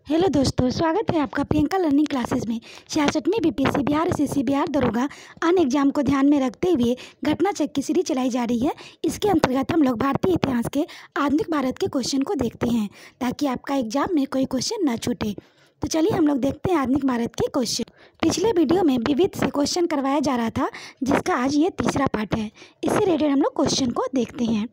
Hello दोस्तों, स्वागत है आपका प्रियंका लर्निंग क्लासेस में। 66वीं बीपीएससी बिहार एसएससी बिहार दरोगा अन्य एग्जाम को ध्यान में रखते हुए घटना चेक की सीरीज चलाई जा रही है। इसके अंतर्गत हम लोग भारतीय इतिहास के आधुनिक भारत के क्वेश्चन को देखते हैं ताकि आपका एग्जाम में कोई क्वेश्चन न छूटे। तो चलिए हम लोग देखते हैं आधुनिक भारत के क्वेश्चन। पिछले वीडियो में विविध से क्वेश्चन करवाया जा रहा था, जिसका आज ये तीसरा पार्ट है। इससे रिलेटेड हम लोग क्वेश्चन को देखते हैं।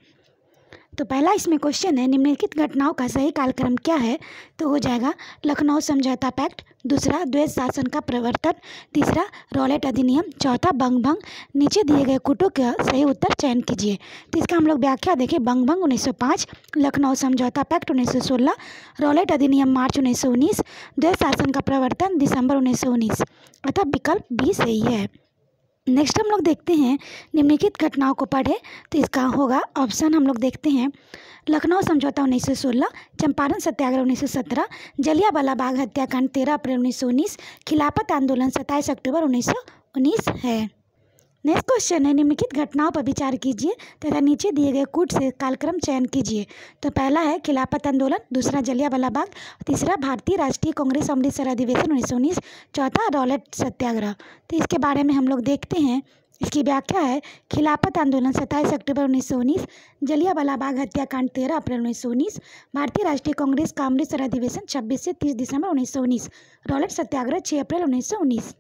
तो पहला इसमें क्वेश्चन है, निम्नलिखित घटनाओं का सही कालक्रम क्या है? तो हो जाएगा लखनऊ समझौता पैक्ट, दूसरा द्वैध शासन का प्रवर्तन, तीसरा रॉलेट अधिनियम, चौथा बंग भंग। नीचे दिए गए कुटों का सही उत्तर चयन कीजिए। तो इसका हम लोग व्याख्या देखें। बंग भंग 1905, लखनऊ समझौता पैक्ट 1916, रॉलेट अधिनियम मार्च 1919, द्वैध शासन का प्रवर्तन दिसंबर 1919। अतः विकल्प बी सही है। नेक्स्ट हम लोग देखते हैं, निम्नलिखित घटनाओं को पढ़े। तो इसका होगा ऑप्शन हम लोग देखते हैं, लखनऊ समझौता 1916, चंपारण सत्याग्रह 1917, जलियांवाला बाग हत्याकांड 13 अप्रैल 1919, खिलाफत आंदोलन 27 अक्टूबर 1919 है। नेक्स्ट क्वेश्चन है, निम्नलिखित घटनाओं पर विचार कीजिए तथा नीचे दिए गए कूट से कालक्रम चयन कीजिए। तो पहला है खिलाफत आंदोलन, दूसरा जलियांवाला बाग, तीसरा भारतीय राष्ट्रीय कांग्रेस अमृतसर अधिवेशन 1919, चौथा रॉलेट सत्याग्रह। तो इसके बारे में हम लोग देखते हैं। इसकी व्याख्या है, खिलाफत आंदोलन 27 अक्टूबर 1919, जलियांवाला बाग हत्याकांड 13 अप्रैल 1919, भारतीय राष्ट्रीय कांग्रेस का अमृतसर अधिवेशन 26 से 30 दिसंबर 1919, रॉलेट सत्याग्रह 6 अप्रैल 1919।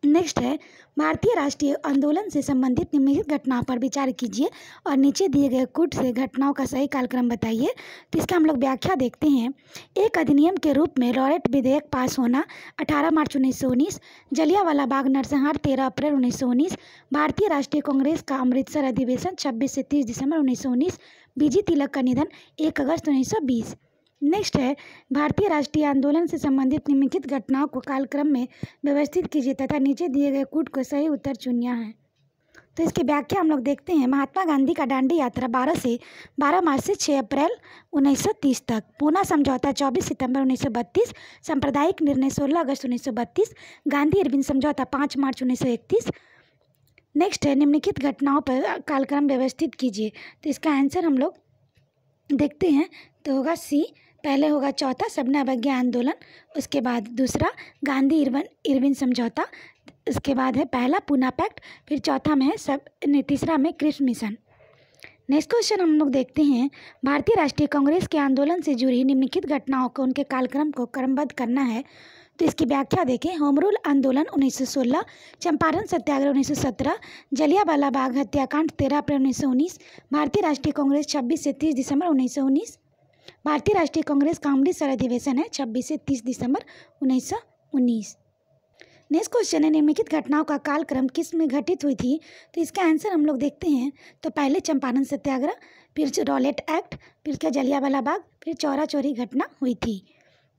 नेक्स्ट है, भारतीय राष्ट्रीय आंदोलन से संबंधित निम्नलिखित घटनाओं पर विचार कीजिए और नीचे दिए गए कूट से घटनाओं का सही कालक्रम बताइए। तो इसका हम लोग व्याख्या देखते हैं। एक अधिनियम के रूप में रॉलेट विधेयक पास होना 18 मार्च 1919, जलियांवाला बाग नरसंहार 13 अप्रैल 1919, भारतीय राष्ट्रीय कांग्रेस का अमृतसर अधिवेशन 26 से 30 दिसंबर 1919, बीजी तिलक का निधन 1 अगस्त 1920। नेक्स्ट है, भारतीय राष्ट्रीय आंदोलन से संबंधित निम्नलिखित घटनाओं को कालक्रम में व्यवस्थित कीजिए तथा नीचे दिए गए कूट को सही उत्तर चुनिया है। तो इसकी व्याख्या हम लोग देखते हैं। महात्मा गांधी का दांडी यात्रा 12 मार्च से 6 अप्रैल 1930 तक, पूना समझौता 24 सितंबर 1932, सांप्रदायिक निर्णय 16 अगस्त 1932, गांधी इरविन समझौता 5 मार्च 1931। नेक्स्ट है, निम्नलिखित घटनाओं पर कालक्रम व्यवस्थित कीजिए। तो इसका आंसर हम लोग देखते हैं। तो होगा सी, पहले होगा चौथा सबने अवज्ञा आंदोलन, उसके बाद दूसरा गांधी इरविन समझौता, उसके बाद है पहला पूना पैक्ट, फिर चौथा में है तीसरा में क्रिप्स मिशन। नेक्स्ट क्वेश्चन हम लोग देखते हैं, भारतीय राष्ट्रीय कांग्रेस के आंदोलन से जुड़ी निम्नलिखित घटनाओं को उनके कालक्रम को क्रमबद्ध करना है। तो इसकी व्याख्या देखें। होम रूल आंदोलन 1916, चंपारण सत्याग्रह 1917, जलियांवाला बाग हत्याकांड 13 अप्रैल 1919, भारतीय राष्ट्रीय कांग्रेस 26 से 30 दिसंबर 1919, भारतीय राष्ट्रीय कांग्रेस का अमृतसर अधिवेशन है 26 से 30 दिसंबर 1919। नेक्स्ट क्वेश्चन है, निम्नलिखित घटनाओं का कालक्रम किस में घटित हुई थी? तो इसका आंसर हम लोग देखते हैं। तो पहले चंपारण सत्याग्रह, फिर रॉलेट एक्ट, फिर क्या जलियांवाला बाग, फिर चौरा चौरी घटना हुई थी।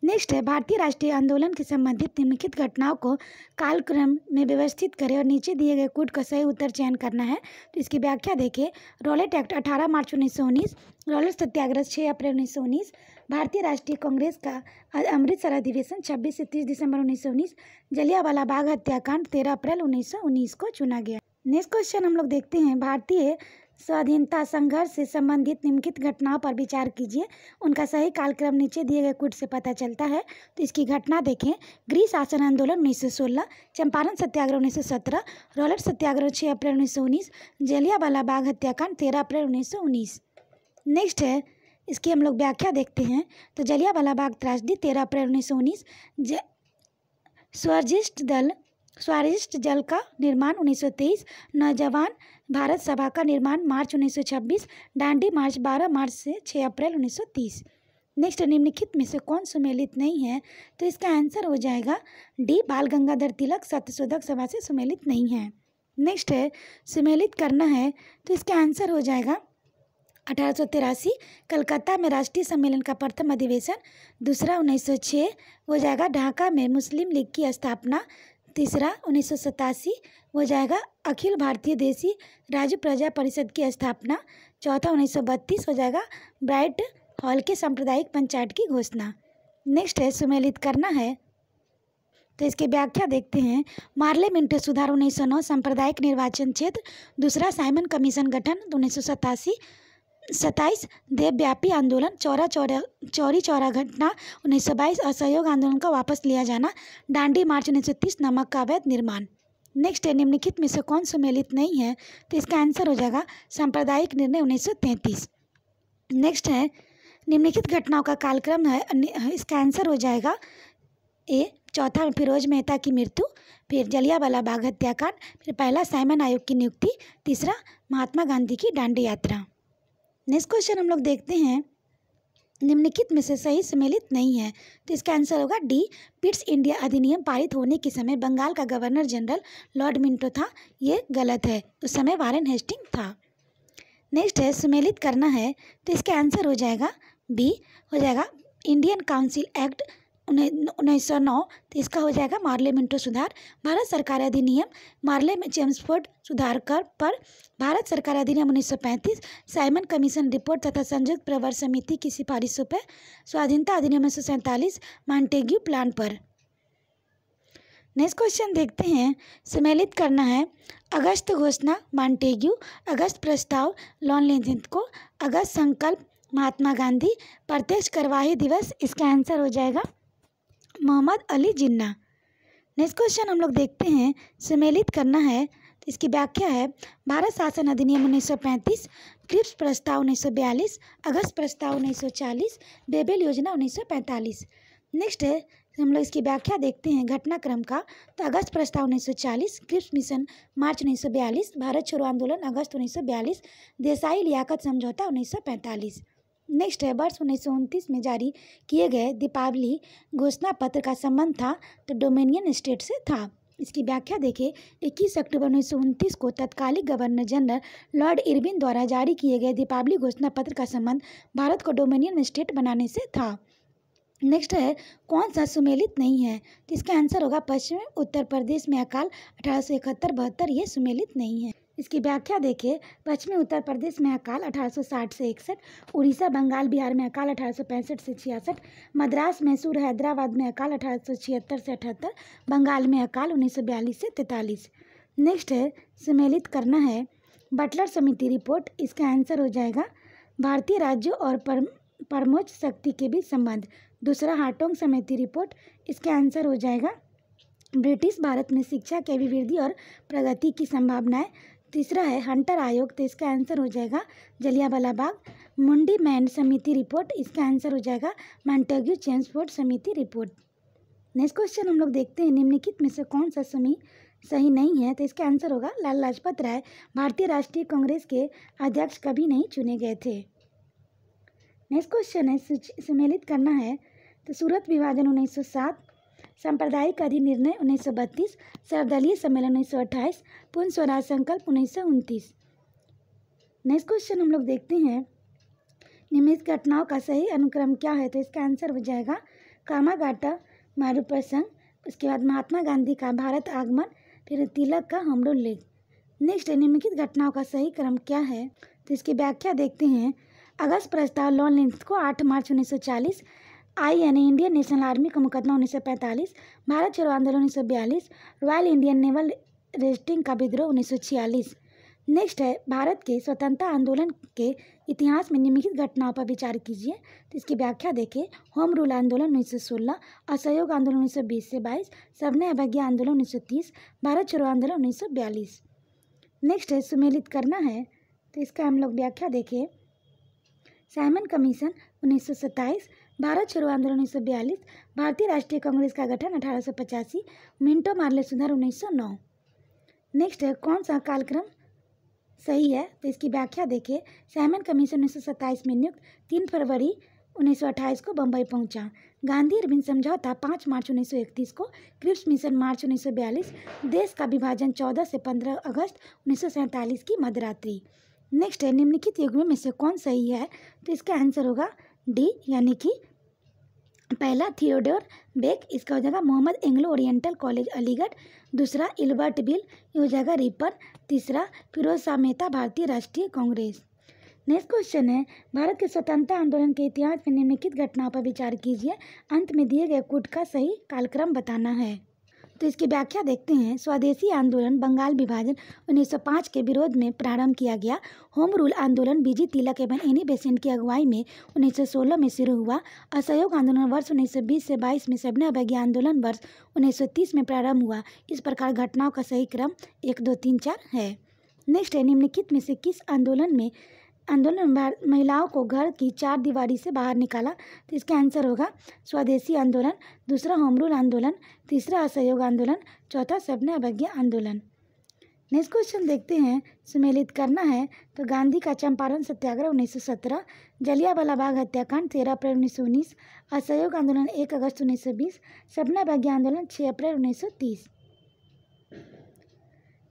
नेक्स्ट है, भारतीय राष्ट्रीय आंदोलन के संबंधित निम्नलिखित घटनाओं को कालक्रम में व्यवस्थित करें और नीचे दिए गए कूट का सही उत्तर चयन करना है। तो इसकी व्याख्या देखें। रॉलेट एक्ट 18 मार्च 1919, रॉलेट सत्याग्रह 6 अप्रैल 1919, भारतीय राष्ट्रीय कांग्रेस का अमृतसर अधिवेशन 26 से 30 दिसंबर 1919, जलियांवाला बाग हत्याकांड 13 अप्रैल 1919 को चुना गया। नेक्स्ट क्वेश्चन हम लोग देखते हैं, भारतीय स्वाधीनता संघर्ष से संबंधित निम्नलिखित घटनाओं पर विचार कीजिए। उनका सही कालक्रम नीचे दिए गए कूट से पता चलता है। तो इसकी घटना देखें। गृह शासन आंदोलन 1916, चंपारण सत्याग्रह 1917, रॉलेट सत्याग्रह 6 अप्रैल 1919, जलियांवाला बाग हत्याकांड 13 अप्रैल 1919। नेक्स्ट है, इसकी हम लोग व्याख्या देखते हैं। तो जलियांवाला बाग त्रासदी 13 अप्रैल 1919, स्वादिष्ट जल का निर्माण 1923, नौजवान भारत सभा का निर्माण मार्च 1926, दांडी मार्च 12 मार्च से 6 अप्रैल 1930। नेक्स्ट, निम्नलिखित में से कौन सुमेलित नहीं है? तो इसका आंसर हो जाएगा डी, बाल गंगाधर तिलक सत्यशोधक सभा से सुमेलित नहीं है। नेक्स्ट है, सुमेलित करना है। तो इसका आंसर हो जाएगा 1883 कलकत्ता में राष्ट्रीय सम्मेलन का प्रथम अधिवेशन, दूसरा 1906 हो जाएगा ढाका में मुस्लिम लीग की स्थापना, तीसरा 1987 हो जाएगा अखिल भारतीय देसी राज्य प्रजा परिषद की स्थापना, चौथा 1932 हो जाएगा ब्राइट हॉल के सांप्रदायिक पंचायत की घोषणा। नेक्स्ट है, सुमेलित करना है। तो इसकी व्याख्या देखते हैं। मार्ले मिंटो सुधार 1909, सांप्रदायिक निर्वाचन क्षेत्र, दूसरा साइमन कमीशन गठन 1987, 27 देशव्यापी आंदोलन, चौरी चौरा घटना 1922, असहयोग आंदोलन का वापस लिया जाना, दांडी मार्च 1930, नमक का अवैध निर्माण। नेक्स्ट है, निम्नलिखित में से कौन सुमेलित नहीं है? तो इसका आंसर हो जाएगा सांप्रदायिक निर्णय 1933। नेक्स्ट है, निम्नलिखित घटनाओं का कालक्रम है, इसका आंसर हो जाएगा ए। चौथा, फिरोज मेहता की मृत्यु, फिर जलियांवाला बाग हत्याकांड, फिर पहला साइमन आयोग की नियुक्ति, तीसरा महात्मा गांधी की दांडी यात्रा। नेक्स्ट क्वेश्चन हम लोग देखते हैं, निम्नलिखित में से सही सम्मिलित नहीं है। तो इसका आंसर होगा डी। पिट्स इंडिया अधिनियम पारित होने के समय बंगाल का गवर्नर जनरल लॉर्ड मिंटो था, ये गलत है, उस समय वारेन हेस्टिंग था। नेक्स्ट है, सम्मिलित करना है, तो इसका आंसर हो जाएगा बी, हो जाएगा इंडियन काउंसिल एक्ट 1909, तो इसका हो जाएगा मार्ले मिंटो सुधार। भारत सरकार अधिनियम मार्ले में चेम्सफोर्ड सुधार कर पर भारत सरकार अधिनियम 1935, साइमन कमीशन रिपोर्ट तथा संयुक्त प्रवर समिति की सिफारिशों पर स्वाधीनता अधिनियम 1947, मॉन्टेग्यू प्लान पर। नेक्स्ट क्वेश्चन देखते हैं, सम्मिलित करना है, अगस्त घोषणा मॉन्टेग्यू, अगस्त प्रस्ताव लॉरेंत्ज़ो, अगस्त संकल्प महात्मा गांधी, प्रत्यक्ष कार्यवाही दिवस, इसका आंसर हो जाएगा मोहम्मद अली जिन्ना। नेक्स्ट क्वेश्चन हम लोग देखते हैं, सम्मिलित करना है, तो इसकी व्याख्या है, भारत शासन अधिनियम 1935, क्रिप्स प्रस्ताव 1942, अगस्त प्रस्ताव 1940, बेबेल योजना 1945। नेक्स्ट है, हम लोग इसकी व्याख्या देखते हैं घटनाक्रम का, तो अगस्त प्रस्ताव 1940, क्रिप्स मिशन मार्च 1942, भारत छोड़ो आंदोलन अगस्त 1942, देसाई लियाकत समझौता 1945। नेक्स्ट है, वर्ष 1929 में जारी किए गए दीपावली घोषणा पत्र का संबंध था, तो डोमिनियन स्टेट से था। इसकी व्याख्या देखिए, 21 अक्टूबर 1929 को तत्कालीन गवर्नर जनरल लॉर्ड इरविन द्वारा जारी किए गए दीपावली घोषणा पत्र का संबंध भारत को डोमिनियन स्टेट बनाने से था। नेक्स्ट है, कौन सा सुमेलित नहीं है? तो इसका आंसर होगा पश्चिमी उत्तर प्रदेश में अकाल 1871-72, ये सुमेलित नहीं है। इसकी व्याख्या देखिए, पश्चिमी उत्तर प्रदेश में अकाल 1860 से 61, उड़ीसा बंगाल बिहार में अकाल 1865 से 66, मद्रास मैसूर हैदराबाद में अकाल 1876 से 78, बंगाल में अकाल 1942 से 43। नेक्स्ट है, सम्मिलित करना है, बटलर समिति रिपोर्ट, इसका आंसर हो जाएगा भारतीय राज्यों और परमोच्च शक्ति के बीच संबंध। दूसरा, हार्टोंग समिति रिपोर्ट, इसका आंसर हो जाएगा ब्रिटिश भारत में शिक्षा की अभिवृद्धि और प्रगति की संभावनाएं। तीसरा है हंटर आयोग, तो इसका आंसर हो जाएगा जलियांवाला बाग। मुंडी मैन समिति रिपोर्ट, इसका आंसर हो जाएगा मॉन्टेग्यू चेम्सफोर्ड समिति रिपोर्ट। नेक्स्ट क्वेश्चन हम लोग देखते हैं, निम्नलिखित में से कौन सा सही नहीं है? तो इसका आंसर होगा लाला लाजपत राय भारतीय राष्ट्रीय कांग्रेस के अध्यक्ष कभी नहीं चुने गए थे। नेक्स्ट क्वेश्चन है, सम्मिलित करना है, तो सूरत विभाजन 1907, सांप्रदायिक अधिनिर्णय 1932, सर्वदलीय सम्मेलन 1928, पूर्ण स्वराज संकल्प 1929। नेक्स्ट क्वेश्चन हम लोग देखते हैं, निम्नलिखित घटनाओं का सही अनुक्रम क्या है? तो इसका आंसर हो जाएगा कामागाटा मारू प्रसंग, उसके बाद महात्मा गांधी का भारत आगमन, फिर तिलक का होम रूल लीग। नेक्स्ट है, निम्नलिखित घटनाओं का सही क्रम क्या है? तो इसकी व्याख्या देखते हैं, अगस्त प्रस्ताव लॉरेंत्ज़ो को 8 मार्च 1940, INA इंडियन नेशनल आर्मी का मुकदमा 1945, भारत छोड़ो आंदोलन 1942, रॉयल इंडियन नेवल रेजिस्टेंस का विद्रोह 1946। नेक्स्ट है, भारत के स्वतंत्रता आंदोलन के इतिहास में निम्नलिखित घटनाओं पर विचार कीजिए। तो इसकी व्याख्या देखिए, होम रूल आंदोलन 1916, असहयोग आंदोलन 1920 से 22, सबने अवज्ञा आंदोलन 1930, भारत छोड़ो आंदोलन 1942। नेक्स्ट है, सम्मिलित करना है, तो इसका हम लोग व्याख्या देखिए, साइमन कमीशन 1927, भारत छोड़ो आंदोलन 1942, भारतीय राष्ट्रीय कांग्रेस का गठन 1885, मिंटो मार्ले सुधार 1909। नेक्स्ट है, कौन सा कालक्रम सही है? तो इसकी व्याख्या देखिए, साइमन कमीशन 1927 में नियुक्त, 3 फरवरी 1928 को बम्बई पहुंचा, गांधी इरविन समझौता 5 मार्च 1931 को, क्रिप्स मिशन मार्च 1942, देश का विभाजन 14 से 15 अगस्त 1947 की मध्यरात्रि। नेक्स्ट है, निम्नलिखित युग्मों में से कौन सही है? तो इसका आंसर होगा डी, यानी कि पहला थियोडोर बेक, इसका हो जाएगा Mohammed Anglo Oriental college Aligarh. दूसरा, इल्बर्ट बिल, ये हो जाएगा रिपर। तीसरा, फिरोज शाह मेहता भारतीय राष्ट्रीय कांग्रेस। नेक्स्ट क्वेश्चन है, भारत के स्वतंत्रता आंदोलन के इतिहास में निम्नलिखित घटनाओं पर विचार कीजिए, अंत में दिए गए कूट का सही कालक्रम बताना है। तो इसकी व्याख्या देखते हैं। स्वदेशी आंदोलन बंगाल विभाजन 1905 के विरोध में प्रारंभ किया गया। होम रूल आंदोलन बीजी तिलक एवं एनी बेसेंट की अगुवाई में 1916 में शुरू हुआ। असहयोग आंदोलन वर्ष 1920 से 22 में सविनय अवज्ञा आंदोलन वर्ष 1930 में प्रारंभ हुआ। इस प्रकार घटनाओं का सही क्रम 1, 2, 3, 4 है। नेक्स्ट है, निम्नलिखित में से किस आंदोलन में महिलाओं को घर की चार दीवारी से बाहर निकाला? तो इसका आंसर होगा स्वदेशी आंदोलन, दूसरा होम रूल आंदोलन, तीसरा असहयोग आंदोलन, चौथा सविनय अवज्ञा आंदोलन। नेक्स्ट क्वेश्चन देखते हैं, सम्मिलित करना है। तो गांधी का चंपारण सत्याग्रह 1917, जलियांवाला बाग हत्याकांड 13 अप्रैल 1919, असहयोग आंदोलन 1 अगस्त 1920, सविनय अवज्ञा आंदोलन 6 अप्रैल 1930।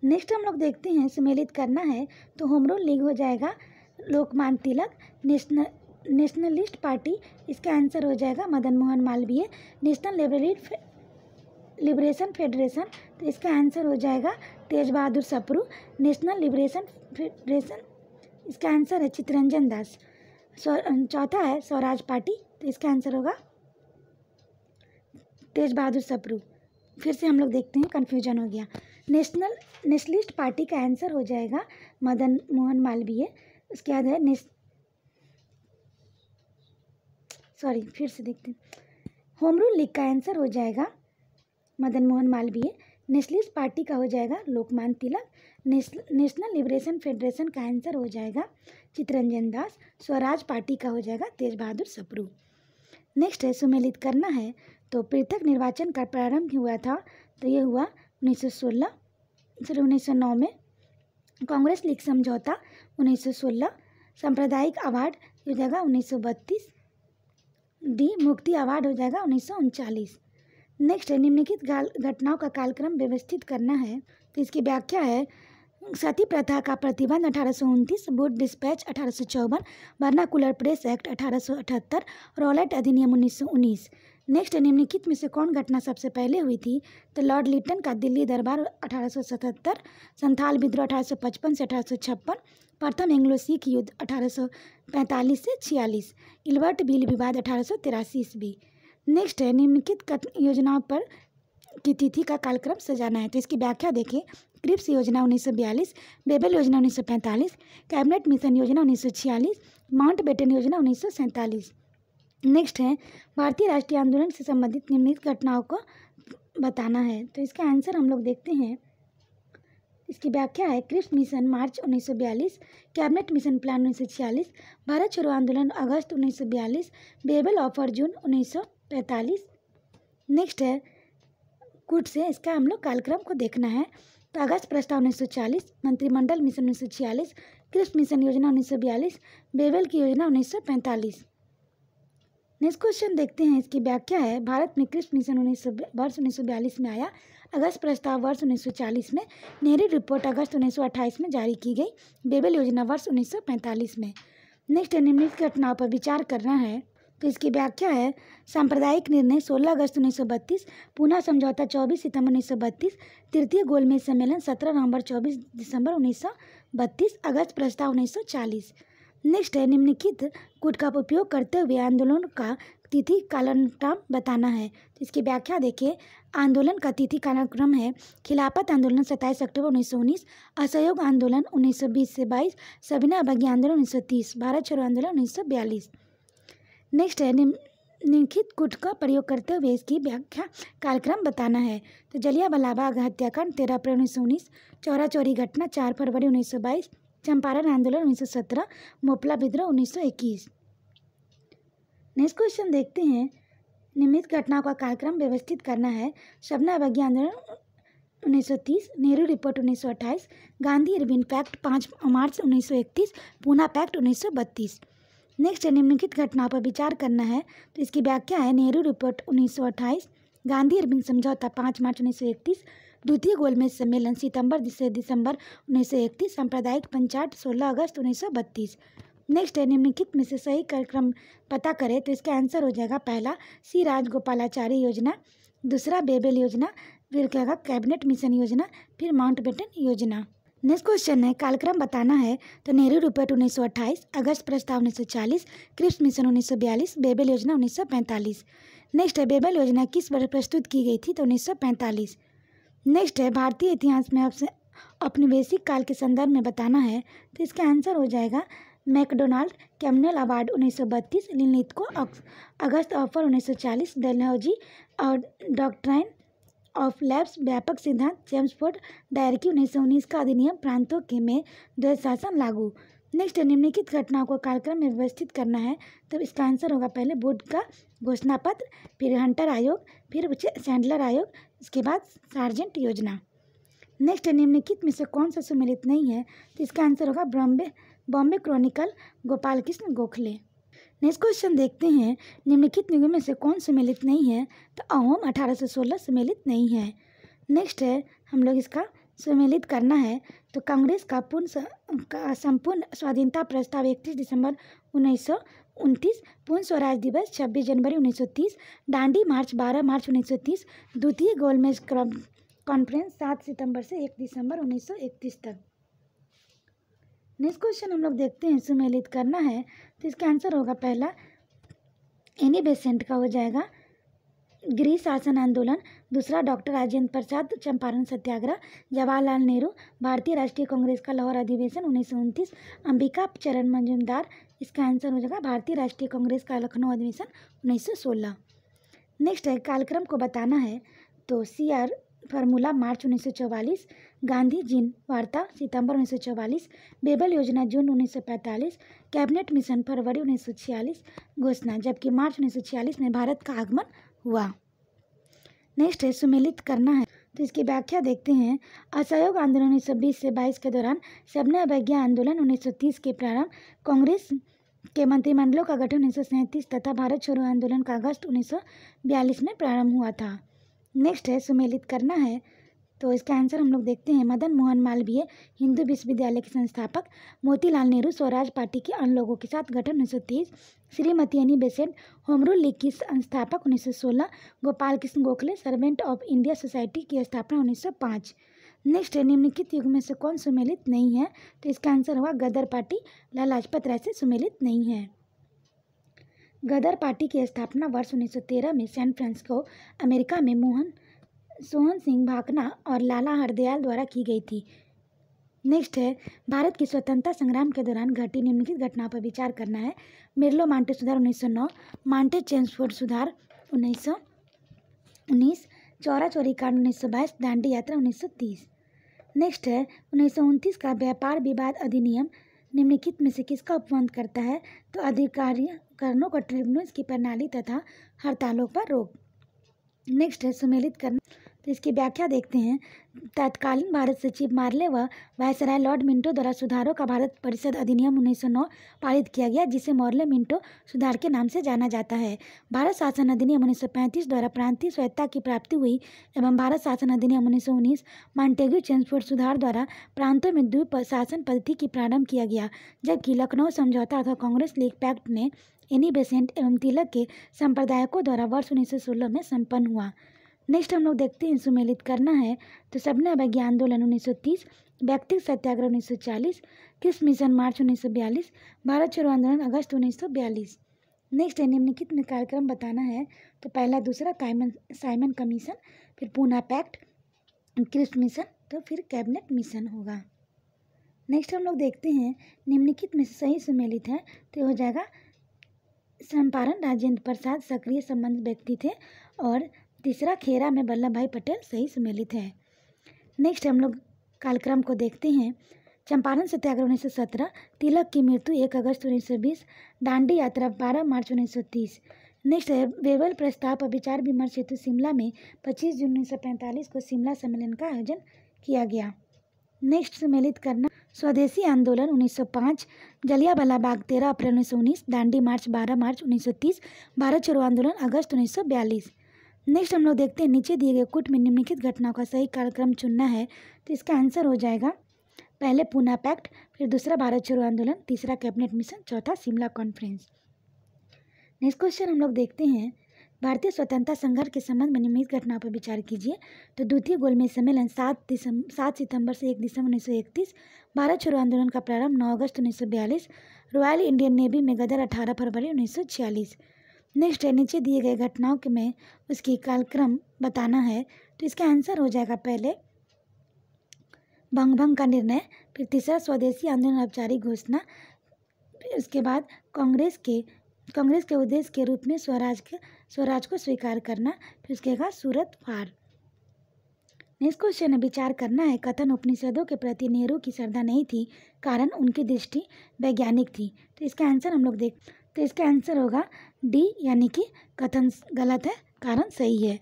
नेक्स्ट हम लोग देखते हैं, सम्मिलित करना है। तो होम रूल लीग हो जाएगा लोकमान्य तिलक। नेशनलिस्ट पार्टी, इसका आंसर हो जाएगा Madan Mohan Malviya. National liberation federation, तो इसका आंसर हो जाएगा तेज बहादुर सप्रू। नेशनल लिबरेशन फेडरेशन, इसका आंसर है चित्तरंजन दास। चौथा है स्वराज पार्टी, तो इसका आंसर होगा तेज बहादुर सप्रू। फिर से हम लोग देखते हैं, कन्फ्यूजन हो गया। नेशनलिस्ट पार्टी का आंसर हो जाएगा मदन मोहन मालवीय। उसके बाद है फिर से देखते हैं। होम रूल लीग का आंसर हो जाएगा मदन मोहन मालवीय। नेशनलिस्ट पार्टी का हो जाएगा Lokmanya Tilak. National liberation federation का आंसर हो जाएगा चित्तरंजन दास। स्वराज पार्टी का हो जाएगा तेज बहादुर सप्रू। नेक्स्ट है, सम्मिलित करना है। तो पृथक निर्वाचन का प्रारंभ हुआ था, तो ये हुआ 1909 में। कांग्रेस लीग समझौता 1916, सांप्रदायिक अवार्ड हो जाएगा 1932, डी मुक्ति अवार्ड हो जाएगा 1939। नेक्स्ट है, निम्नलिखित घटनाओं का कालक्रम व्यवस्थित करना है। तो इसकी व्याख्या है, सती प्रथा का प्रतिबंध 1829, Wood dispatch 1854, vernacular press act 1878, Rowlatt अधिनियम 1919। नेक्स्ट, निम्नलिखित में से कौन घटना सबसे पहले हुई थी? तो लॉर्ड लिटन का दिल्ली दरबार 1877, संथाल विद्रोह 1855 से 1856, प्रथम एंग्लो सिख युद्ध 1845 से 46, इल्बर्ट बिल विवाद 1883 ईस्वी। नेक्स्ट है, निम्नलिखित योजनाओं पर की तिथि का कालक्रम सजाना है। तो इसकी व्याख्या देखिए। क्रिप्स योजना 1942, बेबल योजना 1945, कैबिनेट मिशन योजना 1946, माउंटबेटन योजना 1947। नेक्स्ट है, भारतीय राष्ट्रीय आंदोलन से संबंधित निम्नलिखित घटनाओं को बताना है। तो इसका आंसर हम लोग देखते हैं। इसकी व्याख्या है, क्रिप्स मिशन मार्च 1942, कैबिनेट मिशन प्लान 1946, भारत छोड़ो आंदोलन अगस्त 1942, बेबल ऑफर जून 1945। नेक्स्ट है, कुट से इसका हम लोग कालक्रम को देखना है। तो अगस्त प्रस्ताव 1940, मंत्रिमंडल मिशन 1946, क्रिप्स मिशन योजना 1942, बेबल की योजना 1945। नेक्स्ट क्वेश्चन देखते हैं। इसकी व्याख्या है, भारत में क्रिप्स मिशन वर्ष 1942 में आया, अगस्त प्रस्ताव वर्ष 1940 में, नेहरू रिपोर्ट अगस्त 1928 में जारी की गई, बेबल योजना वर्ष 1945 में। नेक्स्ट, निम्नलिखित घटनाओं पर विचार करना है। तो इसकी व्याख्या है, सांप्रदायिक निर्णय 16 अगस्त 1932, पूना समझौता 24 सितंबर 1932, तृतीय गोलमेज सम्मेलन 17 नवंबर 24 दिसंबर 1932, अगस्त प्रस्ताव 1940। नेक्स्ट है, निम्नलिखित कूट का उपयोग करते हुए आंदोलन का तिथि कालक्रम बताना है। तो इसकी व्याख्या देखिए। आंदोलन का तिथि कालक्रम है, खिलाफत आंदोलन 27 अक्टूबर 1919, असहयोग आंदोलन 1920 से 22, सविनय अवज्ञा आंदोलन 1930, भारत छोड़ो आंदोलन 1942। नेक्स्ट है, निम्नलिखित कूट का प्रयोग करते हुए इसकी व्याख्या कालक्रम बताना है। तो जलियांवाला बाग हत्याकांड 13 अप्रैल 1919, चौरा चौरी घटना 4 फरवरी 1922, चंपारण आंदोलन 1917, मोपला विद्रोह 1921। नेक्स्ट क्वेश्चन देखते हैं। निम्नलिखित घटनाओं का कालक्रम व्यवस्थित करना है। सविनय अवज्ञा आंदोलन 1930, Nehru report 1928, Gandhi Irwin pact 5 मार्च 1931, पूना पैक्ट 1932। नेक्स्ट, निम्नलिखित घटनाओं पर विचार करना है। तो इसकी व्याख्या है, नेहरू रिपोर्ट 1928, गांधी इरविन समझौता 5 मार्च 1931, द्वितीय गोलमेज सम्मेलन सितंबर से दिसंबर 1931, सांप्रदायिक पंचायत 16 अगस्त 1932। नेक्स्ट है, निम्नलिखित में से सही कार्यक्रम पता करें। तो इसका आंसर हो जाएगा, पहला सी राजगोपालाचारी योजना, दूसरा बेबल योजना, फिर क्या होगा कैबिनेट मिशन योजना, फिर माउंटबेटन योजना। नेक्स्ट क्वेश्चन है, कालक्रम बताना है। तो नेहरू रिपोर्ट 1928, अगस्त प्रस्ताव 1940, क्रिप्स मिशन 1942, बेबल योजना 1945। नेक्स्ट है, बेबल योजना किस वर्ष प्रस्तुत की गई थी? तो 1945। नेक्स्ट है भारतीय इतिहास में आपसे औपनिवेशिक काल के संदर्भ में बताना है, तो इसका आंसर हो जाएगा मैकडोनाल्ड कैमनेल अवार्ड 1932, लिनलिथगो अगस्त ऑफर 1940, डलहौजी और डॉक्ट्राइन ऑफ लैब्स व्यापक सिद्धांत, जेम्स फोर्ड डायरकी 1919 का अधिनियम, प्रांतों के में द्वैध शासन लागू। नेक्स्ट निम्नलिखित घटनाओं को कार्यक्रम में व्यवस्थित करना है, तो इसका आंसर होगा पहले वुड का घोषणा पत्र, फिर हंटर आयोग, फिर सैंडलर आयोग, इसके बाद सार्जेंट योजना। नेक्स्ट निम्नलिखित में से कौन सा सम्मिलित नहीं है, तो इसका आंसर होगा Bombay Chronicle, Gopal Krishna Gokhale. Next question देखते हैं, निम्नलिखित निगमों में से कौन सम्मिलित नहीं है, तो अहोम 1816 सम्मिलित नहीं है। नेक्स्ट है हम लोग इसका सम्मिलित करना है, तो कांग्रेस का संपूर्ण स्वाधीनता प्रस्ताव 31 दिसंबर 1929, पूर्ण स्वराज दिवस 26 जनवरी 1930, दांडी मार्च 12 मार्च 1930, द्वितीय गोलमेज कॉन्फ्रेंस 7 सितंबर से 1 दिसंबर 1931 तक। नेक्स्ट क्वेश्चन हम लोग देखते हैं, सम्मिलित करना है, तो इसका आंसर होगा पहला एनी बेसेंट का हो जाएगा गृह शासन आंदोलन, दूसरा डॉक्टर राजेंद्र प्रसाद चंपारण सत्याग्रह, जवाहरलाल नेहरू भारतीय राष्ट्रीय कांग्रेस का लाहौर अधिवेशन 1929, अंबिका चरण मजूमदार, इसका आंसर हो जाएगा भारतीय राष्ट्रीय कांग्रेस का लखनऊ अधिवेशन 1916। नेक्स्ट है कार्यक्रम को बताना है, तो CR फार्मूला मार्च 1944, गांधी जिन वार्ता सितंबर 1944, बेबल योजना जून 1945, कैबिनेट मिशन फरवरी 1946 घोषणा, जबकि मार्च 1946 में भारत का आगमन हुआ। नेक्स्ट है सम्मिलित करना है, तो इसकी व्याख्या देखते हैं। असहयोग आंदोलन 1920 से 22 के दौरान, सबने अवज्ञा आंदोलन 1930 के प्रारंभ, कांग्रेस के मंत्रिमंडलों का गठन 1937 तथा भारत छोड़ो आंदोलन का अगस्त 1942 में प्रारंभ हुआ था। नेक्स्ट है सम्मिलित करना है, तो इसका आंसर हम लोग देखते हैं। मदन मोहन मालवीय हिंदू विश्वविद्यालय के संस्थापक, मोतीलाल नेहरू स्वराज पार्टी के अन्य लोगों के साथ गठन 1930, Shrimati Annie Besant home rule league की संस्थापक 1916, Gopal Krishna Gokhale servant of India society की स्थापना 1905। नेक्स्ट है निम्नलिखित युग में से कौन सम्मिलित नहीं है, तो इसका आंसर हुआ गदर पार्टी, लाला लाजपत राय से सम्मिलित नहीं है। गदर पार्टी की स्थापना वर्ष 1913 में सैन फ्रांसिस्को अमेरिका में सोहन सिंह भाकना और लाला हरदयाल द्वारा की गई थी। नेक्स्ट है भारत की स्वतंत्रता संग्राम के दौरान घटी निम्नलिखित घटनाओं पर विचार करना है। मेरलो मांटे सुधार 1909, मांटे चेम्सफोर्ड सुधार 1919, चौरा चौरी कांड 1922, दांडी यात्रा 1930। नेक्स्ट है 1929 का व्यापार विवाद अधिनियम निम्नलिखित में से किसका उपबंध करता है, तो अधिकारियों को ट्रिब्यूनल्स की प्रणाली तथा हड़तालों पर रोक। नेक्स्ट है सम्मिलित करना, तो इसकी व्याख्या देखते हैं। तत्कालीन भारत सचिव मार्ले व वायसराय लॉर्ड मिंटो द्वारा सुधारों का भारत परिषद अधिनियम 1909 पारित किया गया, जिसे मॉर्ले मिंटो सुधार के नाम से जाना जाता है। भारत शासन अधिनियम 1935 द्वारा प्रांतीय स्वायत्तता की प्राप्ति हुई एवं भारत शासन अधिनियम 1919 मांटेग्यू चेम्सफोर्ड सुधार द्वारा प्रांतों में द्वीप शासन पद्धति की प्रारंभ किया गया, जबकि लखनऊ समझौता अथवा कांग्रेस लीग पैक्ट ने एनी बेसेंट एवं तिलक के संप्रदायकों द्वारा वर्ष 1916 में संपन्न हुआ। नेक्स्ट हम लोग देखते हैं सम्मिलित करना है, तो सबने अवज्ञा आंदोलन 1930, व्यक्तिगत सत्याग्रह 1940, किस मिशन मार्च 1942, भारत छोड़ो आंदोलन अगस्त 1942। नेक्स्ट है निम्नलिखित में कार्यक्रम बताना है, तो पहला दूसरा साइमन कमीशन, फिर पूना पैक्ट, क्रिस्ट मिशन, तो फिर कैबिनेट मिशन होगा। नेक्स्ट हम लोग देखते हैं निम्नलिखित में से सही सम्मिलित है, तो हो जाएगा चंपारण राजेंद्र प्रसाद सक्रिय संबंध व्यक्ति थे, और तीसरा खेरा में वल्लभ भाई पटेल सही सम्मिलित है। नेक्स्ट हम लोग कार्यक्रम को देखते हैं। चंपारण सत्याग्रह 1917, तिलक की मृत्यु 1 अगस्त 1920, दांडी यात्रा 12 मार्च 1930। नेक्स्ट है वेबल प्रस्ताव पर विचार विमर्श हेतु शिमला में 25 जून 1945 को शिमला सम्मेलन का आयोजन किया गया। नेक्स्ट सम्मिलित करना, स्वदेशी आंदोलन 1905, जलियांवाला बाग 13 अप्रैल 1919, दांडी मार्च 12 मार्च 1930, भारत छोड़ो आंदोलन अगस्त 1942। नेक्स्ट हम लोग देखते हैं नीचे दिए गए कूट में निम्नलिखित घटनाओं का सही कार्यक्रम चुनना है, तो इसका आंसर हो जाएगा पहले पूना पैक्ट, फिर दूसरा भारत छोड़ो आंदोलन, तीसरा कैबिनेट मिशन, चौथा शिमला कॉन्फ्रेंस। नेक्स्ट क्वेश्चन हम लोग देखते हैं भारतीय स्वतंत्रता संघर्ष के संबंध में निम्नलिखित घटनाओं पर विचार कीजिए। तो द्वितीय गोलमेज सम्मेलन 7 सितंबर से 1 दिसंबर 1931, भारत छोड़ो आंदोलन का प्रारंभ 9 अगस्त 1942, रॉयल इंडियन नेवी में गदर 18 फरवरी 1946। नेक्स्ट है नीचे दिए गए घटनाओं के में उसकी कालक्रम बताना है। तो इसका आंसर हो जाएगा पहले भंग का निर्णय, फिर तीसरा स्वदेशी आंदोलन औपचारिक घोषणा, फिर उसके बाद कांग्रेस के उद्देश्य के रूप में स्वराज को स्वीकार करना, फिर उसके बाद सूरत फाड़। नेक्स्ट क्वेश्चन है विचार करना है। कथन उपनिषदों के प्रति नेहरू की श्रद्धा नहीं थी, कारण उनकी दृष्टि वैज्ञानिक थी। तो इसका आंसर हम लोग तो इसका आंसर होगा डी, यानी कि कथन गलत है, कारण सही है।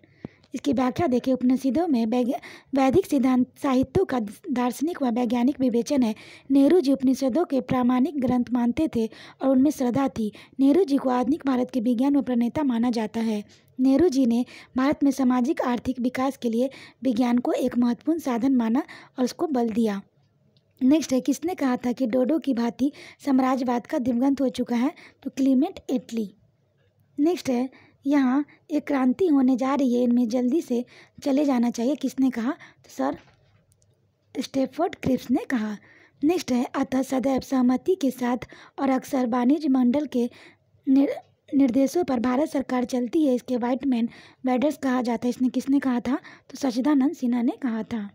इसकी व्याख्या देखिए, उपनिषदों में वैदिक सिद्धांत साहित्यों का दार्शनिक व वैज्ञानिक विवेचन है। नेहरू जी उपनिषदों के प्रामाणिक ग्रंथ मानते थे और उनमें श्रद्धा थी। नेहरू जी को आधुनिक भारत के विज्ञान व प्रणेता माना जाता है। नेहरू जी ने भारत में सामाजिक आर्थिक विकास के लिए विज्ञान को एक महत्वपूर्ण साधन माना और उसको बल दिया। नेक्स्ट है किसने कहा था कि डोडो की भांति साम्राज्यवाद का दिवंगत हो चुका है? तो क्लीमेंट एटली। नेक्स्ट है यहाँ एक क्रांति होने जा रही है, इनमें जल्दी से चले जाना चाहिए, किसने कहा? तो सर स्टैफोर्ड क्रिप्स ने कहा। नेक्स्ट है अतः सदैव सहमति के साथ और अक्सर वाणिज्य मंडल के निर्देशों पर भारत सरकार चलती है, इसके वाइटमैन वेडर्स कहा जाता है। इसने किसने कहा था? तो सच्चिदानंद सिन्हा ने कहा था।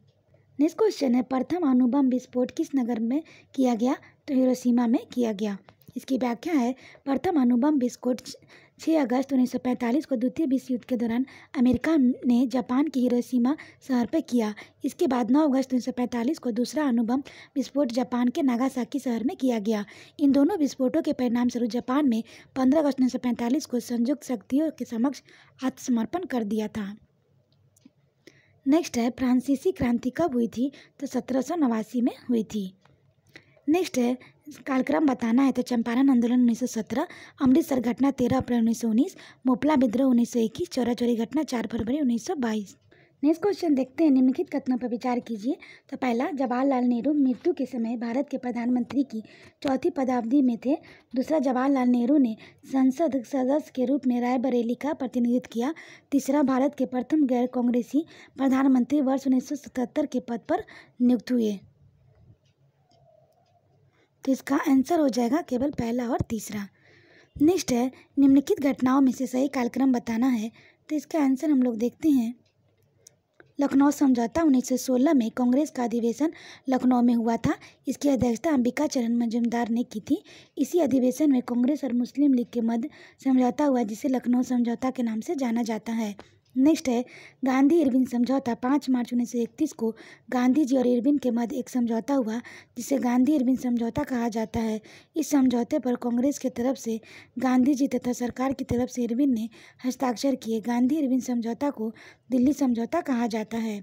नेक्स्ट क्वेश्चन है प्रथम अणुबम विस्फोट किस नगर में किया गया? तो हिरोशिमा में किया गया। इसकी व्याख्या है प्रथम अणुबम विस्फोट 6 अगस्त 1945 को द्वितीय विश्व युद्ध के दौरान अमेरिका ने जापान के हिरोशिमा शहर पर किया। इसके बाद 9 अगस्त 1945 को दूसरा अणुबम विस्फोट जापान के नागासाकी शहर में किया गया। इन दोनों विस्फोटों के परिणाम स्वरूप जापान में 15 अगस्त 1945 को संयुक्त शक्तियों के समक्ष आत्मसमर्पण कर दिया था। नेक्स्ट है फ्रांसीसी क्रांति कब हुई थी? तो 1789 में हुई थी। नेक्स्ट है कालक्रम बताना है। तो चंपारण आंदोलन 1917, अमृतसर घटना 13 अप्रैल 1919, मोपला विद्रोह 1921, चौरा चौरी घटना 4 फरवरी 1922। नेक्स्ट क्वेश्चन देखते हैं, निम्नलिखित कथनों पर विचार कीजिए। तो पहला, जवाहरलाल नेहरू मृत्यु के समय भारत के प्रधानमंत्री की चौथी पदावधि में थे। दूसरा, जवाहरलाल नेहरू ने संसद सदस्य के रूप में रायबरेली का प्रतिनिधित्व किया। तीसरा, भारत के प्रथम गैर कांग्रेसी प्रधानमंत्री वर्ष 1977 के पद पर नियुक्त हुए। तो इसका आंसर हो जाएगा केवल पहला और तीसरा। नेक्स्ट है निम्नलिखित घटनाओं में से सही कालक्रम बताना है। तो इसका आंसर हम लोग देखते हैं। लखनऊ समझौता 1916 में कांग्रेस का अधिवेशन लखनऊ में हुआ था। इसकी अध्यक्षता अंबिका चरण मजूमदार ने की थी। इसी अधिवेशन में कांग्रेस और मुस्लिम लीग के मध्य समझौता हुआ, जिसे लखनऊ समझौता के नाम से जाना जाता है। नेक्स्ट है गांधी इरविन समझौता। 5 मार्च 1931 को गांधी जी और इरविन के मध्य एक समझौता हुआ, जिसे गांधी इरविन समझौता कहा जाता है। इस समझौते पर कांग्रेस की तरफ से गांधी जी तथा सरकार की तरफ से इरविन ने हस्ताक्षर किए। गांधी इरविन समझौता को दिल्ली समझौता कहा जाता है।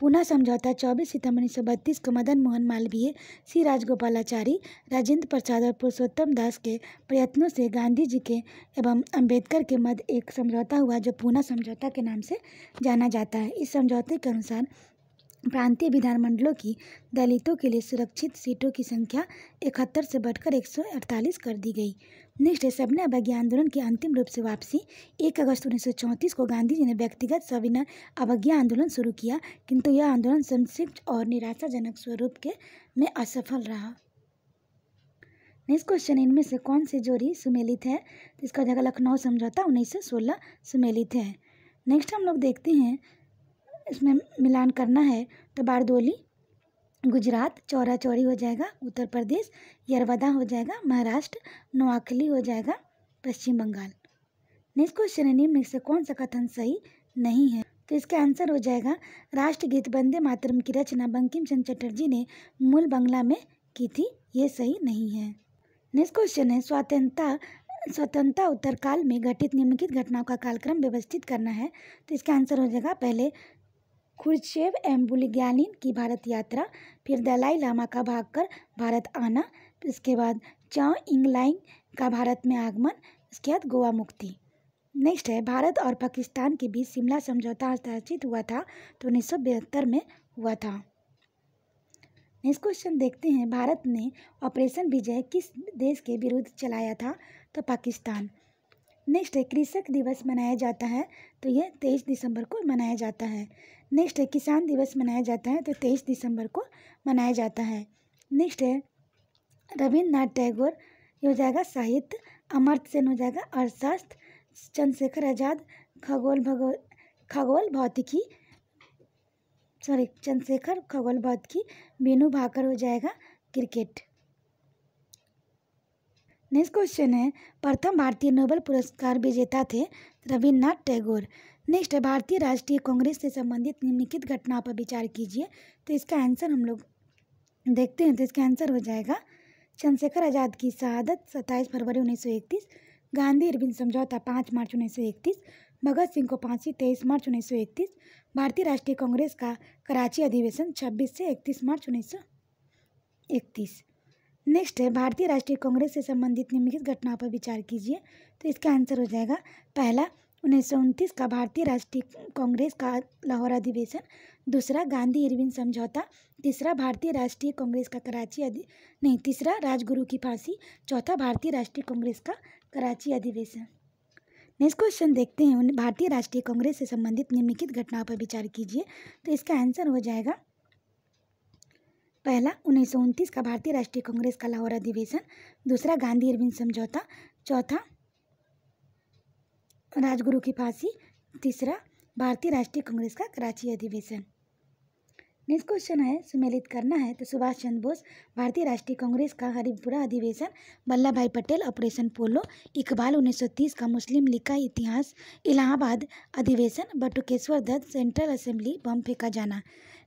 पूना समझौता 24 सितंबर 1932 को मदन मोहन मालवीय, सी राजगोपालाचारी, राजेंद्र प्रसाद और पुरुषोत्तम दास के प्रयत्नों से गांधी जी के एवं अंबेडकर के मध्य एक समझौता हुआ, जो पूना समझौता के नाम से जाना जाता है। इस समझौते के अनुसार प्रांतीय विधानमंडलों की दलितों के लिए सुरक्षित सीटों की संख्या 71 से बढ़कर 148 कर दी गई। नेक्स्ट है सविनय अवज्ञा आंदोलन की अंतिम रूप से वापसी। 1 अगस्त 1934 को गांधी जी ने व्यक्तिगत सविनय अवज्ञा आंदोलन शुरू किया, किंतु यह आंदोलन संक्षिप्त और निराशाजनक स्वरूप के में असफल रहा। नेक्स्ट क्वेश्चन, इनमें से कौन सी जोड़ी सुमेलित है? तो इसका जगह लखनऊ समझौता 1916 सुमेलित है। नेक्स्ट हम लोग देखते हैं, इसमें मिलान करना है। तो बारदोली गुजरात, चौरा चौरी हो जाएगा उत्तर प्रदेश, यरवदा हो जाएगा महाराष्ट्र, नोआखली हो जाएगा पश्चिम बंगाल। नेक्स्ट क्वेश्चन है निम्न में से कौन सा कथन सही नहीं है? तो इसका आंसर हो जाएगा राष्ट्रगीत वंदे मातरम की रचना बंकिम चंद्र चटर्जी ने मूल बांग्ला में की थी, ये सही नहीं है। नेक्स्ट क्वेश्चन है स्वतंत्रता उत्तरकाल में घटित निम्नलिखित घटनाओं का कालक्रम व्यवस्थित करना है। तो इसका आंसर हो जाएगा पहले खुर्शेव एवं बुल्गेरिया की भारत यात्रा, फिर दलाई लामा का भागकर भारत आना, इसके बाद चाओ इंगलाइंग का भारत में आगमन, इसके बाद गोवा मुक्ति। नेक्स्ट है भारत और पाकिस्तान के बीच शिमला समझौता हस्ताक्षरित हुआ था, तो 1972 में हुआ था। नेक्स्ट क्वेश्चन देखते हैं, भारत ने ऑपरेशन विजय किस देश के विरुद्ध चलाया था? तो पाकिस्तान। नेक्स्ट है कृषक दिवस मनाया जाता है, तो यह 23 दिसंबर को मनाया जाता है। नेक्स्ट है किसान दिवस मनाया जाता है, तो 23 दिसंबर को मनाया जाता है। नेक्स्ट है रविन्द्रनाथ टैगोर, ये हो जाएगा साहित्य, अमर्त्य सेन हो जाएगा अर्थशास्त्र, चंद्रशेखर आज़ाद चंद्रशेखर खगोल भौतिकी, बीनू भाकर हो जाएगा क्रिकेट। नेक्स्ट क्वेश्चन है, प्रथम भारतीय नोबेल पुरस्कार विजेता थे रविन्द्रनाथ टैगोर। नेक्स्ट है, भारतीय राष्ट्रीय कांग्रेस से संबंधित निम्नलिखित घटनाओं पर विचार कीजिए। तो इसका आंसर हम लोग देखते हैं। तो इसका आंसर हो जाएगा चंद्रशेखर आज़ाद की शहादत 27 फरवरी 1931, गांधी इरविन समझौता 5 मार्च 1931, भगत सिंह को फांसी 23 मार्च 1931, भारतीय राष्ट्रीय कांग्रेस का कराची अधिवेशन 26 से 31 मार्च 1931। नेक्स्ट है, भारतीय राष्ट्रीय कांग्रेस से संबंधित निम्नलिखित घटनाओं पर विचार कीजिए। तो इसका आंसर हो जाएगा पहला 1929 का भारतीय राष्ट्रीय कांग्रेस का लाहौर अधिवेशन, दूसरा गांधी इरविन समझौता, तीसरा भारतीय राष्ट्रीय कांग्रेस का तीसरा राजगुरु की फांसी, चौथा भारतीय राष्ट्रीय कांग्रेस का कराची अधिवेशन। नेक्स्ट क्वेश्चन देखते हैं, भारतीय राष्ट्रीय कांग्रेस से संबंधित निम्नलिखित घटनाओं पर विचार कीजिए। तो इसका आंसर हो जाएगा पहला 1929 का भारतीय राष्ट्रीय कांग्रेस का लाहौर अधिवेशन, दूसरा गांधी इरविन समझौता, चौथा राजगुरु की फांसी, तीसरा भारतीय राष्ट्रीय कांग्रेस का कराची अधिवेशन। नेक्स्ट क्वेश्चन है, सुमेलित करना है। तो सुभाष चंद्र बोस, भारतीय राष्ट्रीय कांग्रेस का हरिपुरा अधिवेशन, वल्लभ भाई पटेल ऑपरेशन पोलो, इकबाल 1930 का मुस्लिम लीग का इतिहास, इलाहाबाद अधिवेशन, बटुकेश्वर दत्त सेंट्रल असेंबली बम फेंका जाना।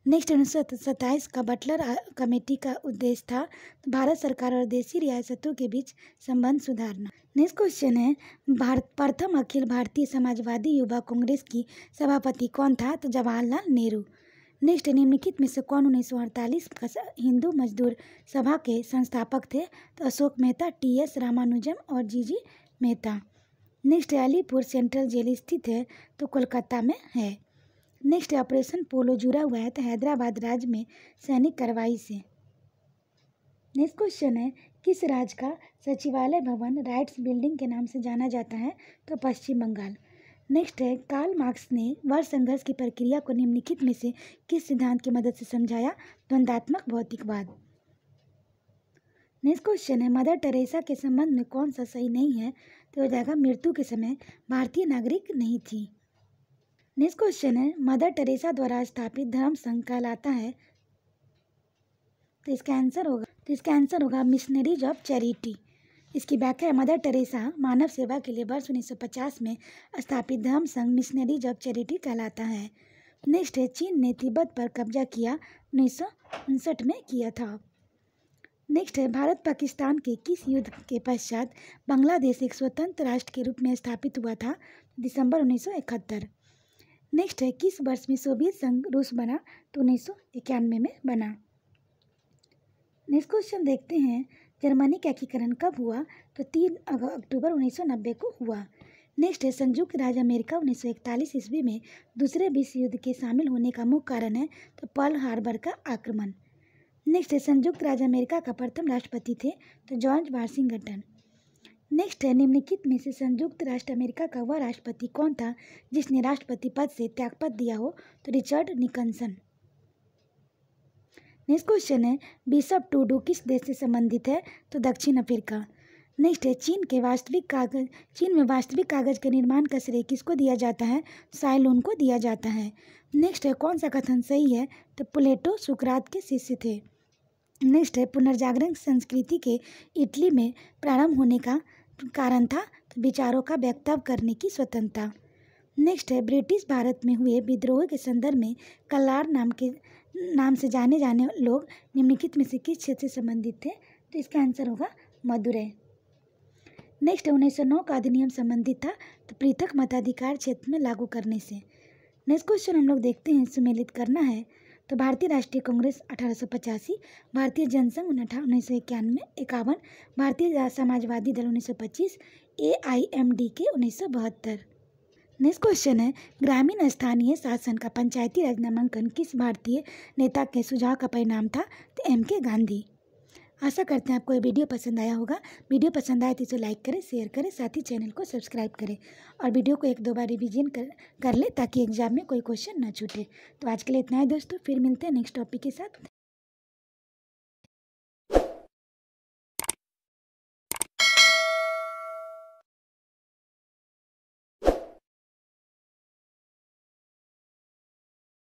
नेक्स्ट 1927 का बटलर कमेटी का उद्देश्य था भारत सरकार और देशी रियासतों के बीच संबंध सुधारना। नेक्स्ट क्वेश्चन है, प्रथम अखिल भारतीय समाजवादी युवा कांग्रेस की सभापति कौन था? तो जवाहरलाल नेहरू। नेक्स्ट, निम्नलिखित में से कौन 1948 का हिंदू मजदूर सभा के संस्थापक थे? तो अशोक मेहता, टी.एस. रामानुजम और G G. Mehta. Next, Alipur central jail स्थित है? तो कोलकाता में है। नेक्स्ट, ऑपरेशन पोलो जुड़ा हुआ है तो हैदराबाद राज्य में सैनिक कार्रवाई से। नेक्स्ट क्वेश्चन है, किस राज्य का सचिवालय भवन राइट्स बिल्डिंग के नाम से जाना जाता है? तो पश्चिम बंगाल। नेक्स्ट है, कार्ल मार्क्स ने वर्ग संघर्ष की प्रक्रिया को निम्नलिखित में से किस सिद्धांत की मदद से समझाया? द्वंद्वात्मक भौतिकवाद। नेक्स्ट क्वेश्चन है, मदर टेरेसा के संबंध में कौन सा सही नहीं है? तो हो जाएगा मृत्यु के समय भारतीय नागरिक नहीं थी। नेक्स्ट क्वेश्चन है, मदर टेरेसा द्वारा स्थापित धर्म संघ कहलाता है? तो इसका आंसर होगा मिशनरीज ऑफ चैरिटी। इसकी व्याख्या है, मदर टेरेसा मानव सेवा के लिए वर्ष 1950 में स्थापित धर्म संघ मिशनरीज ऑफ चैरिटी कहलाता है। नेक्स्ट है, चीन ने तिब्बत पर कब्जा किया 1959 में किया था। नेक्स्ट है, भारत पाकिस्तान के किस युद्ध के पश्चात बांग्लादेश एक स्वतंत्र राष्ट्र के रूप में स्थापित हुआ था? दिसंबर 1971। नेक्स्ट है, किस वर्ष में सोवियत संघ रूस बना? तो 1991 में बना। नेक्स्ट क्वेश्चन देखते हैं, जर्मनी का एकीकरण कब हुआ? तो 3 अक्टूबर 1990 को हुआ। नेक्स्ट है, संयुक्त राज्य अमेरिका 1941 ईस्वी में दूसरे विश्व युद्ध के शामिल होने का मुख्य कारण है? तो पर्ल हार्बर का आक्रमण। नेक्स्ट है, संयुक्त राज्य अमेरिका का प्रथम राष्ट्रपति थे? तो जॉर्ज वाशिंगटन। नेक्स्ट है, निम्नलिखित में से संयुक्त राष्ट्र अमेरिका का वह राष्ट्रपति कौन था जिसने राष्ट्रपति पद से त्यागपत्र दिया हो? तो रिचर्ड निकसन। नेक्स्ट क्वेश्चन है, बिशप टूडू किस देश से संबंधित है? तो दक्षिण अफ्रीका। नेक्स्ट है, चीन में वास्तविक कागज के निर्माण का श्रेय किसको दिया जाता है? साइलोन को दिया जाता है। नेक्स्ट है, कौन सा कथन सही है? तो प्लेटो सुकरात के शिष्य थे। नेक्स्ट है, पुनर्जागरण संस्कृति के इटली में प्रारंभ होने का कारण था? तो विचारों का व्यक्तव्य करने की स्वतंत्रता। नेक्स्ट है, ब्रिटिश भारत में हुए विद्रोह के संदर्भ में कल्लार नाम से जाने जाने लोग निम्नलिखित में से किस क्षेत्र से संबंधित थे? तो इसका आंसर होगा मदुरै। नेक्स्ट 1909 का अधिनियम संबंधित था? तो पृथक मताधिकार क्षेत्र में लागू करने से। नेक्स्ट क्वेश्चन हम लोग देखते हैं, सुमेलित करना है। तो भारतीय राष्ट्रीय कांग्रेस 1885, भारतीय जनसंघ 1951, भारतीय समाजवादी दल 1925, AIMDK 1972। नेक्स्ट क्वेश्चन है, ग्रामीण स्थानीय शासन का पंचायती राज नामांकन किस भारतीय नेता के सुझाव का परिणाम था? तो MK गांधी। आशा करते हैं आपको ये वीडियो पसंद आया होगा। वीडियो पसंद आए तो इसे लाइक करें, शेयर करें, साथ ही चैनल को सब्सक्राइब करें और वीडियो को 1-2 बार रिवीजन कर ले ताकि एग्जाम में कोई क्वेश्चन ना छूटे। तो आज के लिए इतना ही दोस्तों, फिर मिलते हैं नेक्स्ट टॉपिक के साथ।